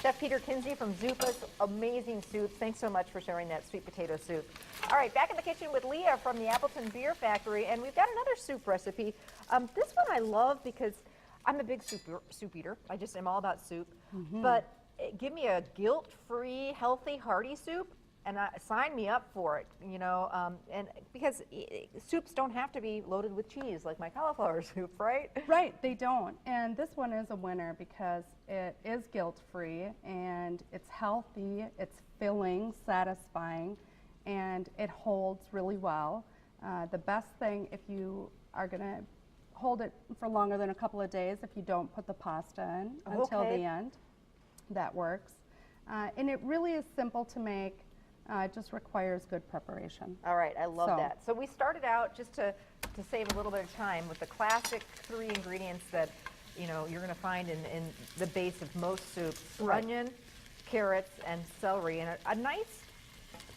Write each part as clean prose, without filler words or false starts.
Chef Peter Kinsey from Zupa's Amazing Soups. Thanks so much for sharing that sweet potato soup. All right, back in the kitchen with Leah from the Appleton Beer Factory, and we've got another soup recipe. This one I love because I'm a big soup eater. I just am all about soup. But give me a guilt-free, healthy, hearty soup, and sign me up for it, you know, and because soups don't have to be loaded with cheese like my cauliflower soup, right? Right, they don't. And this one is a winner because it is guilt-free and it's healthy, it's filling, satisfying, and it holds really well. The best thing, if you are going to hold it for longer than a couple of days, if you don't put the pasta in until the end, that works. And it really is simple to make. It just requires good preparation. All right, I love that. So we started out, just to save a little bit of time, with the classic 3 ingredients that you're going to find in the base of most soups: onion, carrots, and celery, and a nice,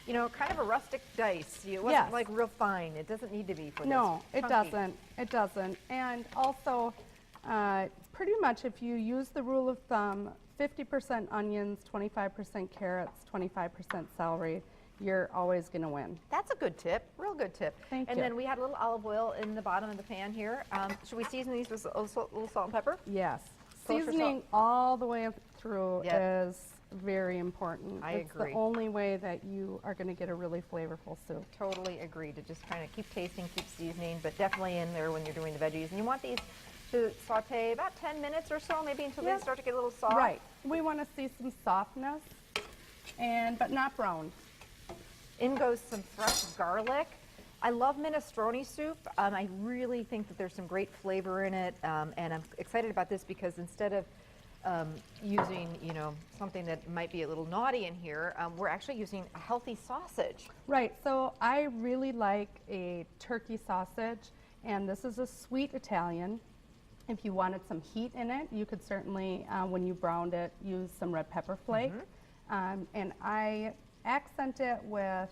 kind of a rustic dice. It wasn't like real fine. It doesn't need to be for this. No, it doesn't. It doesn't. And also, pretty much if you use the rule of thumb, 50% onions, 25% carrots, 25% celery, you're always going to win. That's a good tip, real good tip. Thank you. And then we had a little olive oil in the bottom of the pan here. Should we season these with a little salt and pepper? Yes. Kosher Seasoning all the way through is very important. I agree. It's the only way that you are going to get a really flavorful soup. Totally agree, to just kind of keep tasting, keep seasoning, but definitely in there when you're doing the veggies. And you want these to saute about 10 minutes or so, maybe until they start to get a little soft. Right. We want to see some softness, but not brown. In goes some fresh garlic. I love minestrone soup. I really think that there's some great flavor in it, and I'm excited about this because instead of using, something that might be a little naughty in here, we're actually using a healthy sausage. Right. So I really like a turkey sausage, and this is a sweet Italian. If you wanted some heat in it, you could certainly, when you browned it, use some red pepper flake. And I accent it with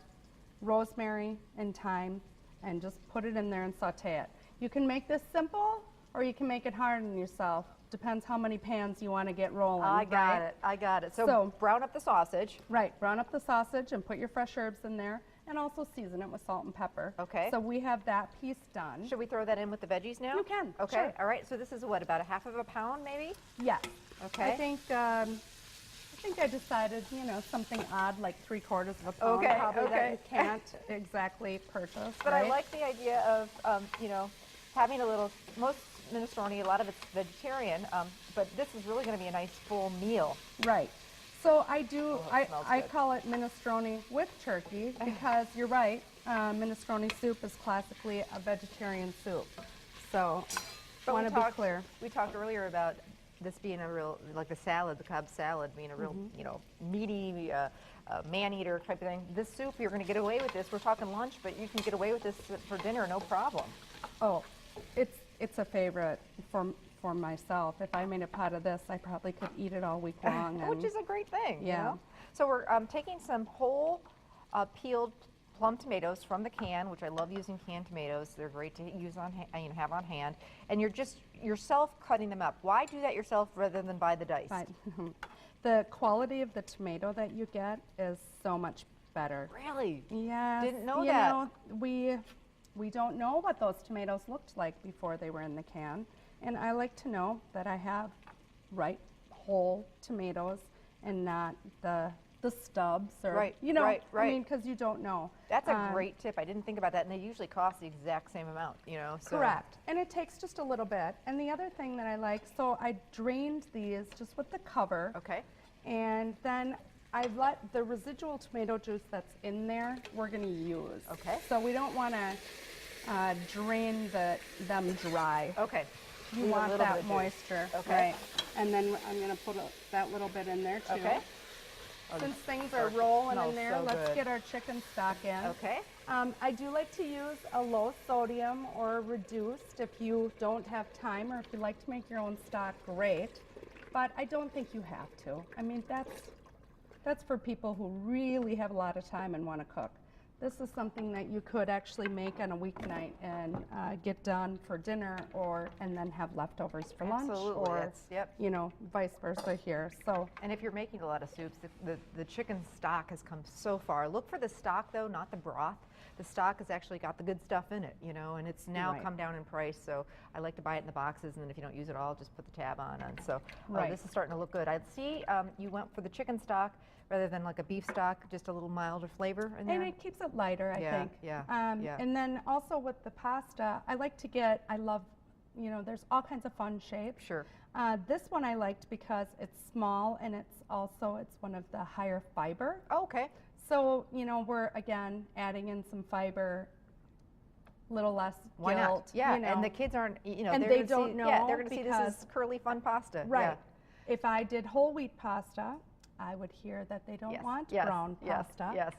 rosemary and thyme and just put it in there and saute it. You can make this simple or you can make it hard on yourself. Depends how many pans you want to get rolling. I got it. So brown up the sausage. Right, brown up the sausage and put your fresh herbs in there. And also season it with salt and pepper. Okay. So we have that piece done. Should we throw that in with the veggies now? You can. Okay. Sure. All right. So this is what, about a half of a pound, maybe? Yes. Okay. I think I decided, something odd like 3/4 of a pound. Probably that you can't exactly purchase. But right? I like the idea of, having a little. Most minestrone, a lot of it's vegetarian, but this is really going to be a nice full meal. Right. So I call it minestrone with turkey because you're right, minestrone soup is classically a vegetarian soup. So I want to be clear. We talked earlier about this being a real, like the salad, the Cobb salad being a real, meaty, man-eater type of thing. This soup, you're going to get away with this. We're talking lunch, but you can get away with this for dinner, no problem. Oh, it's a favorite for myself. If I made a pot of this, I probably could eat it all week long. Which is a great thing. Yeah. So we're taking some whole peeled plum tomatoes from the can, which I love using canned tomatoes. They're great to use have on hand. And you're just yourself cutting them up. Why do that yourself rather than buy the dice? The quality of the tomato that you get is so much better. Really? Yeah. Didn't know that. We don't know what those tomatoes looked like before they were in the can. And I like to know that I have whole tomatoes and not the stubs or right. I mean, because you don't know. That's a great tip. I didn't think about that, and they usually cost the exact same amount, So. Correct. And it takes just a little bit. And the other thing that I like, so I drained these just with the cover. Okay. And then I let the residual tomato juice that's in there, we're going to use. Okay. So we don't want to drain them dry. Okay. You want that moisture. Okay. Right. And then I'm going to put that little bit in there too. Okay. Since things are rolling in there, so let's good. get our chicken stock in. Okay. I do like to use a low sodium or reduced if you don't have time, or if you like to make your own stock, great. But I don't think you have to. I mean, that's for people who really have a lot of time and want to cook. This is something that you could actually make on a weeknight and get done for dinner, and then have leftovers for lunch, Absolutely, or yep. you know, vice versa here. So And if you're making a lot of soups, the chicken stock has come so far. Look for the stock though, not the broth. The stock has actually got the good stuff in it, you know, and it's now Right. come down in price. So I like to buy it in the boxes, and then if you don't use it all, just put the tab on. And so Right. this is starting to look good. I see you went for the chicken stock rather than like a beef stock, just a little milder flavor in there. and it keeps it lighter, I Yeah, think. yeah, yeah. And then also with the pasta, I love, you know, there's all kinds of fun shapes. Sure. This one I liked because it's small, and it's one of the higher fiber. Oh, okay. So, you know, we're again adding in some fiber, little less Why guilt. not? Yeah, you know. and the kids aren't, you know, And they're they gonna don't see, know yeah, they're going to see this because- is curly, fun pasta. Right. Yeah. If I did whole wheat pasta, I would hear that they don't Yes, want yes, brown yes, pasta. yes.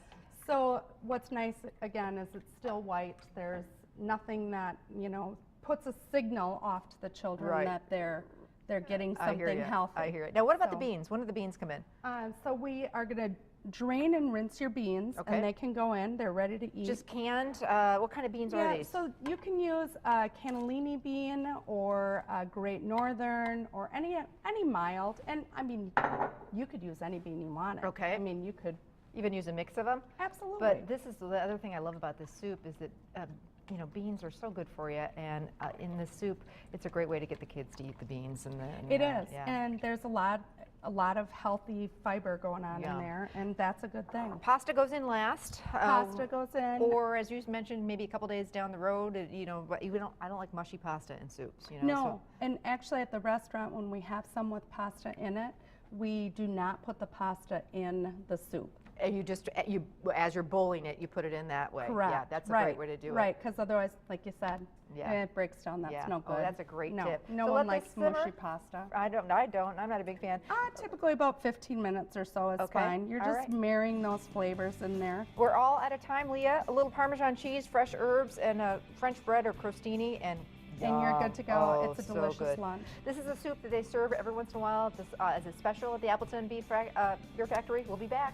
So what's nice, again, is it's still white. There's nothing that, you know, puts a signal off to the children Right. that they're getting I hear something you. healthy. I hear it. Now, what about the So- beans? When do the beans come in? So we are going to drain and rinse your beans, Okay. and they can go in. They're ready to eat. Just canned? What kind of beans are Yeah, these? so you can use a cannellini bean or a Great Northern or any mild. And I mean, you could use any bean you wanted. Okay. I mean, you could. Even use a mix of them? Absolutely. But this is the other thing I love about this soup is that, you know, beans are so good for you. And in this soup, it's a great way to get the kids to eat the beans. It is. Yeah. And there's a lot of healthy fiber going on Yeah. in there, and that's a good thing. Pasta goes in last. Pasta goes in. Or, as you mentioned, maybe a couple days down the road, you know, but I don't like mushy pasta in soups, you know. No, and actually at the restaurant, when we have some with pasta in it, we do not put the pasta in the soup. And you just, as you're boiling it, you put it in that way. Correct. Yeah, that's a right. great way to do it. Right, because otherwise, like you said, Yeah. it breaks down. That's Yeah. no Oh, good. that's a great no, tip. No So one let this likes mushy simmer? pasta. I don't. I'm not a big fan. Typically about 15 minutes or so is Okay. fine. You're All just right. marrying those flavors in there. We're all out of time, Leah. A little Parmesan cheese, fresh herbs, and French bread or crostini, and And you're good to go. Oh, It's a so delicious good. lunch. This is a soup that they serve every once in a while as a special at the Appleton Beer Factory. We'll be back.